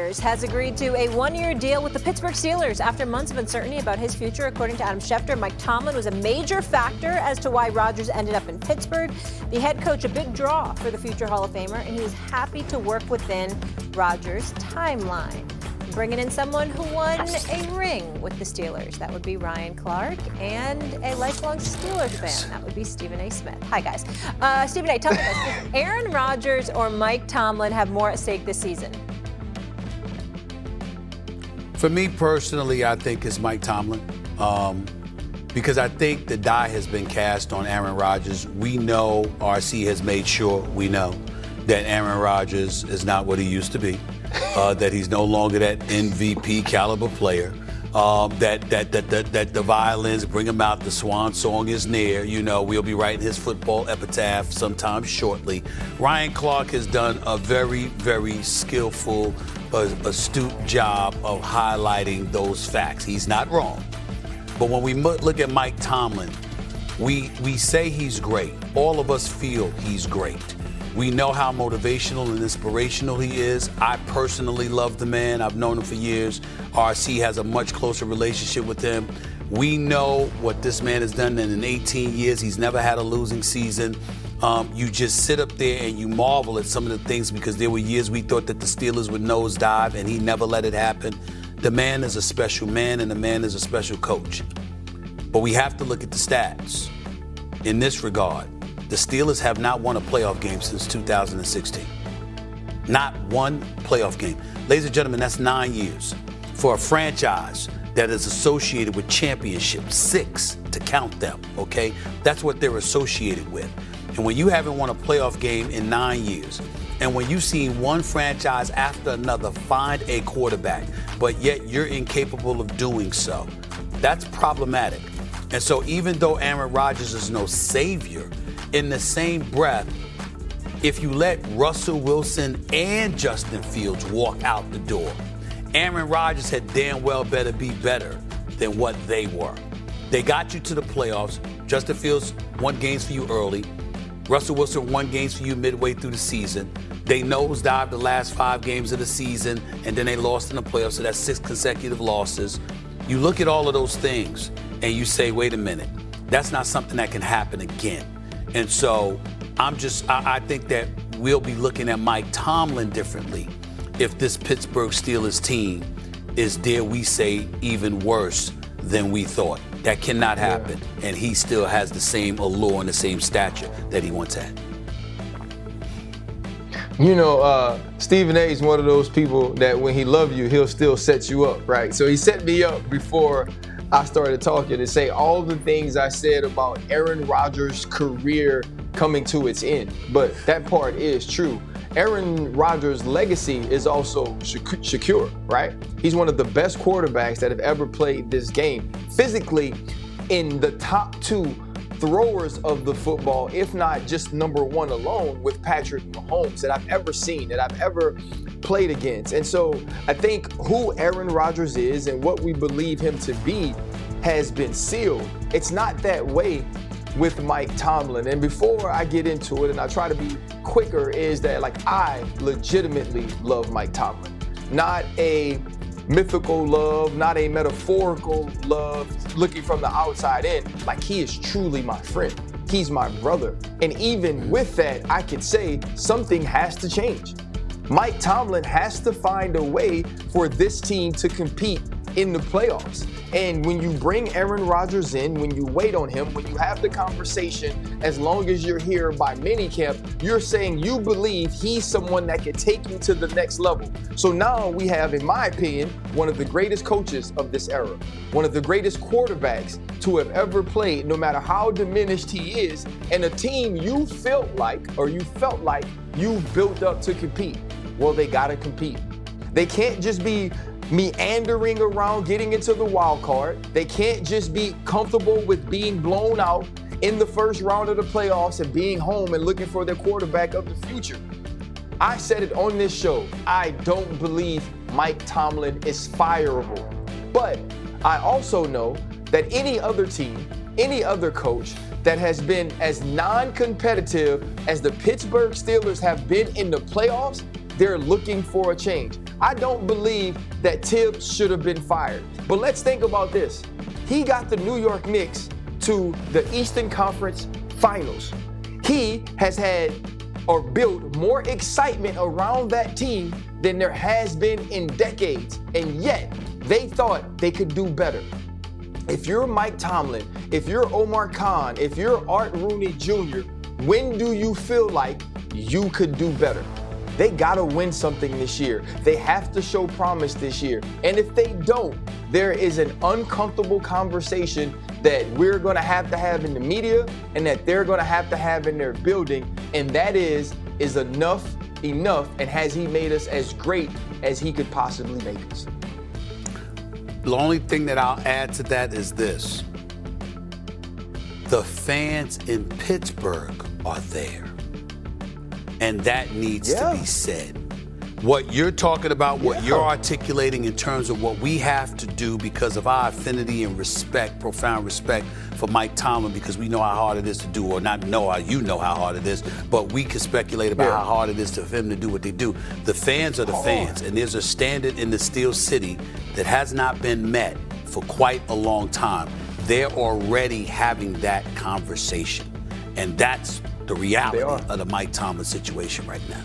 Rodgers has agreed to a one-year deal with the Pittsburgh Steelers after months of uncertainty about his future. According to Adam Schefter, Mike Tomlin was a major factor as to why Rodgers ended up in Pittsburgh. The head coach, a big draw for the future Hall of Famer, and he's happy to work within Rodgers' timeline. Bringing in someone who won a ring with the Steelers. That would be Ryan Clark, and a lifelong Steelers fan. That would be Stephen A. Smith. Hi, guys. Stephen A., tell me this. Does Aaron Rodgers or Mike Tomlin have more at stake this season? For me personally, I think it's Mike Tomlin. Because I think the die has been cast on Aaron Rodgers. We know, RC has made sure we know, that Aaron Rodgers is not what he used to be. That he's no longer that MVP caliber player. That the violins bring him out, the swan song is near. You know, we'll be writing his football epitaph sometime shortly. Ryan Clark has done a very, very skillful, astute job of highlighting those facts. He's not wrong. But when we look at Mike Tomlin, we say he's great. All of us feel he's great. We know how motivational and inspirational he is. I personally love the man. I've known him for years. RC has a much closer relationship with him. We know what this man has done, and in 18 years, he's never had a losing season. You just sit up there and you marvel at some of the things, because there were years we thought that the Steelers would nosedive, and he never let it happen. The man is a special man, and the man is a special coach. But we have to look at the stats in this regard. The Steelers have not won a playoff game since 2016. Not one playoff game. Ladies and gentlemen, that's 9 years. For a franchise that is associated with championships, 6 to count them, okay? That's what they're associated with. And when you haven't won a playoff game in 9 years, and when you've seen one franchise after another find a quarterback, but yet you're incapable of doing so, that's problematic. And so even though Aaron Rodgers is no savior, in the same breath, if you let Russell Wilson and Justin Fields walk out the door, Aaron Rodgers had damn well better be better than what they were. They got you to the playoffs. Justin Fields won games for you early. Russell Wilson won games for you midway through the season. They nosedived the last 5 games of the season, and then they lost in the playoffs, so that's 6 consecutive losses. You look at all of those things, and you say, wait a minute, that's not something that can happen again. And so I think that we'll be looking at Mike Tomlin differently if this Pittsburgh Steelers team is, dare we say, even worse than we thought. That cannot happen. And he still has the same allure and the same stature that he once had. You know, Stephen A. is one of those people that when he loves you, he'll still set you up, right? So he set me up before I started talking to say all the things I said about Aaron Rodgers' career coming to its end. But that part is true. Aaron Rodgers' legacy is also secure, right? He's one of the best quarterbacks that have ever played this game. Physically, in the top 2 throwers of the football, if not just number 1 alone, with Patrick Mahomes that I've ever seen, that I've ever played against. And so I think who Aaron Rodgers is and what we believe him to be has been sealed. It's not that way with Mike Tomlin. And before I get into it, and I try to be quicker, is that I legitimately love Mike Tomlin. Not a mythical love, not a metaphorical love looking from the outside in. He is truly my friend. He's my brother. And even with that, I could say something has to change. Mike Tomlin has to find a way for this team to compete in the playoffs. And when you bring Aaron Rodgers in, when you wait on him, when you have the conversation, as long as you're here by minicamp, you're saying you believe he's someone that can take you to the next level. So now we have, in my opinion, one of the greatest coaches of this era, one of the greatest quarterbacks to have ever played, no matter how diminished he is, and a team you felt like you built up to compete. Well, they got to compete. They can't just be meandering around getting into the wild card. They can't just be comfortable with being blown out in the first round of the playoffs and being home and looking for their quarterback of the future. I said it on this show. I don't believe Mike Tomlin is fireable. But I also know that any other team, any other coach that has been as non-competitive as the Pittsburgh Steelers have been in the playoffs, they're looking for a change. I don't believe that Tibbs should have been fired. But let's think about this. He got the New York Knicks to the Eastern Conference Finals. He has had or built more excitement around that team than there has been in decades, and yet they thought they could do better. If you're Mike Tomlin, if you're Omar Khan, if you're Art Rooney Jr., when do you feel like you could do better? They gotta win something this year. They have to show promise this year. And if they don't, there is an uncomfortable conversation that we're gonna have to have in the media and that they're gonna have to have in their building. And that is enough enough? And has he made us as great as he could possibly make us? The only thing that I'll add to that is this. The fans in Pittsburgh are there. And that needs to be said. What you're talking about, what you're articulating in terms of what we have to do because of our affinity and respect, profound respect for Mike Tomlin, because we know how hard it is to do, or not know how you know how hard it is, but we can speculate about how hard it is for him to do what they do. The fans are the fans, and there's a standard in the Steel City that has not been met for quite a long time. They're already having that conversation, and that's the reality of the Mike Tomlin situation right now.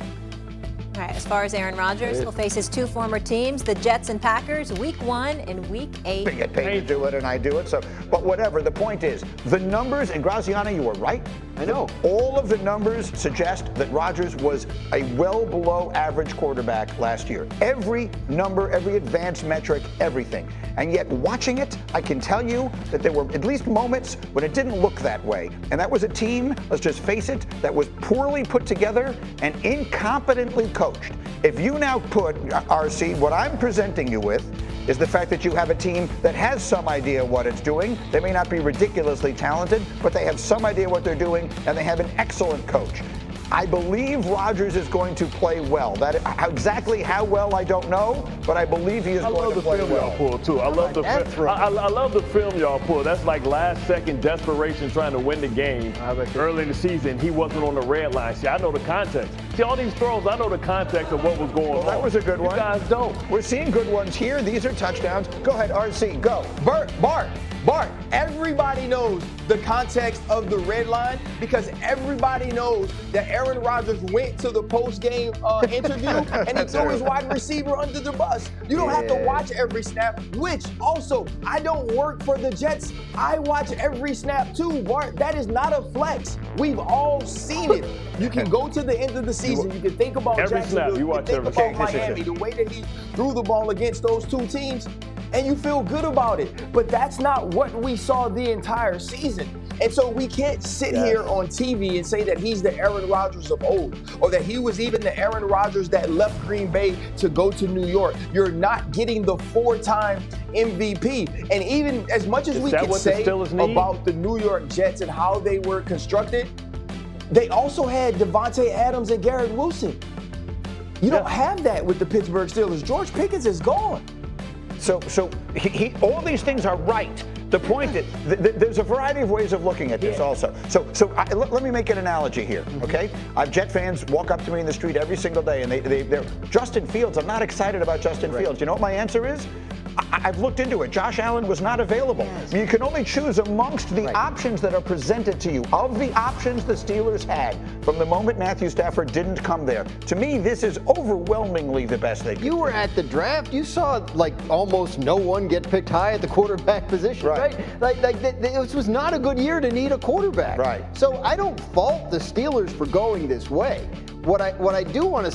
All right, as far as Aaron Rodgers, will face his two former teams, the Jets and Packers, Week 1 and Week 8. They get paid to do it, and I do it. So, but whatever. The point is, the numbers, and Graziano, you were right. I know. All of the numbers suggest that Rodgers was a well below average quarterback last year. Every number, every advanced metric, everything. And yet, watching it, I can tell you that there were at least moments when it didn't look that way. And that was a team, let's just face it, that was poorly put together and incompetently coached. If you now put, RC, what I'm presenting you with is the fact that you have a team that has some idea what it's doing. They may not be ridiculously talented, but they have some idea what they're doing, and they have an excellent coach. I believe Rodgers is going to play well. Exactly how well, I don't know, but I believe he is going to play well. I love the film y'all pull, too. I love the film y'all pull. That's like last-second desperation trying to win the game. Early in the season, he wasn't on the red line. See, I know the context. See, all these throws, I know the context of what was going on. That was a good one. You guys don't. We're seeing good ones here. These are touchdowns. Go ahead, RC, go. Bart, everybody knows the context of the red line because everybody knows that Aaron Rodgers went to the post-game interview and he threw his wide receiver under the bus. You don't have to watch every snap, which also, I don't work for the Jets. I watch every snap too, Bart. That is not a flex. We've all seen it. You can go to the end of the season. You can think about every Jacksonville. Snap. You watch can think about Miami, the way that he threw the ball against those two teams. And you feel good about it. But that's not what we saw the entire season. And so we can't sit here on TV and say that he's the Aaron Rodgers of old, or that he was even the Aaron Rodgers that left Green Bay to go to New York. You're not getting the 4-time MVP. And even as much as we can say about the New York Jets and how they were constructed, they also had Devontae Adams and Garrett Wilson. You don't have that with the Pittsburgh Steelers. George Pickens is gone. So all these things are right. The point is, there's a variety of ways of looking at this also. Let me make an analogy here, okay? Jet fans walk up to me in the street every single day, and they're Justin Fields. I'm not excited about Justin Fields. You know what my answer is? I've looked into it. Josh Allen was not available. You can only choose amongst the options that are presented to you. Of the options the Steelers had from the moment Matthew Stafford didn't come there, to me, this is overwhelmingly the best they could do. You were at the draft. You saw like almost no one get picked high at the quarterback position, right? This was not a good year to need a quarterback. Right. So I don't fault the Steelers for going this way. What I do want to